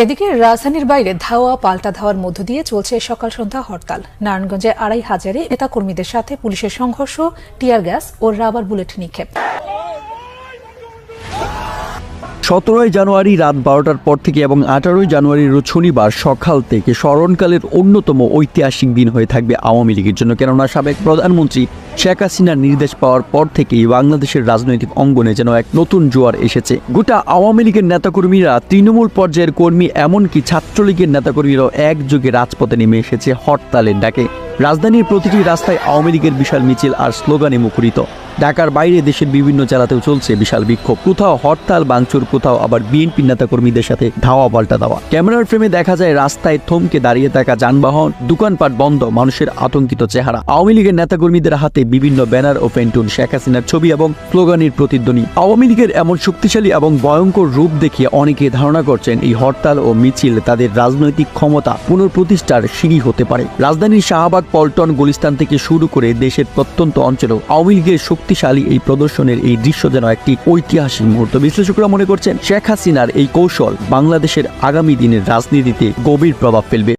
এদিকে রাজধানীর বাইরে ধাওয়া পাল্টা ধাওয়ার মধ্য দিয়ে চলছে সকাল সন্ধ্যা হরতাল। নারায়ণগঞ্জে ২৫০০ নেতাকর্মীদের সাথে পুলিশের সংঘর্ষ, টিয়ার গ্যাস ও রাবার বুলেট নিক্ষেপ। ১৭ জানুয়ারি রাত ১২টার পর থেকে এবং ১৮ জানুয়ারির শনিবার সকাল থেকে স্মরণকালের অন্যতম ঐতিহাসিক দিন হয়ে থাকবে আওয়ামী লীগের জন্য। কেননা সাবেক প্রধানমন্ত্রী শেখ হাসিনার নির্দেশ পাওয়ার পর থেকেই বাংলাদেশের রাজনৈতিক অঙ্গনে যেন এক নতুন জোয়ার এসেছে। গোটা আওয়ামী লীগের নেতাকর্মীরা, তৃণমূল পর্যায়ের কর্মী, এমনকি ছাত্রলীগের নেতাকর্মীরাও একযোগে রাজপথে নেমে এসেছে হরতালের ডাকে। রাজধানীর প্রতিটি রাস্তায় আওয়ামী লীগের বিশাল মিছিল আর স্লোগানে মুখরিত। ঢাকার বাইরে দেশের বিভিন্ন জেলাতেও চলছে বিশাল বিক্ষোভ। কোথাও হরতাল ভাঙচুর, কোথাও আবার বিএনপি নেতাকর্মীদের সাথে ধাওয়া পাল্টা দেওয়া। ক্যামেরার ফ্রেমে দেখা যায় রাস্তায় থমকে দাঁড়িয়ে থাকা যানবাহন, দোকানপাট বন্ধ, মানুষের আতঙ্কিত চেহারা। আওয়ামী লীগের নেতাকর্মীদের হাতে বিভিন্ন ব্যানার ও পেন্টুন, শেখ হাসিনার ছবি এবং স্লোগানের প্রতিধ্বনি। আওয়ামী লীগের এমন শক্তিশালী এবং ভয়ঙ্কর রূপ দেখে অনেকে ধারণা করছেন এই হরতাল ও মিছিল তাদের রাজনৈতিক ক্ষমতা পুনঃপ্রতিষ্ঠার সিঁড়ি হতে পারে। রাজধানীর শাহবাগ, পল্টন, গুলিস্তান থেকে শুরু করে দেশের প্রত্যন্ত অঞ্চলেও আওয়ামী লীগের শক্তিশালী এই প্রদর্শনের এই দৃশ্য যেন একটি ঐতিহাসিক মুহূর্ত। বিশ্লেষকরা মনে করছেন শেখ হাসিনার এই কৌশল বাংলাদেশের আগামী দিনের রাজনীতিতে গভীর প্রভাব ফেলবে।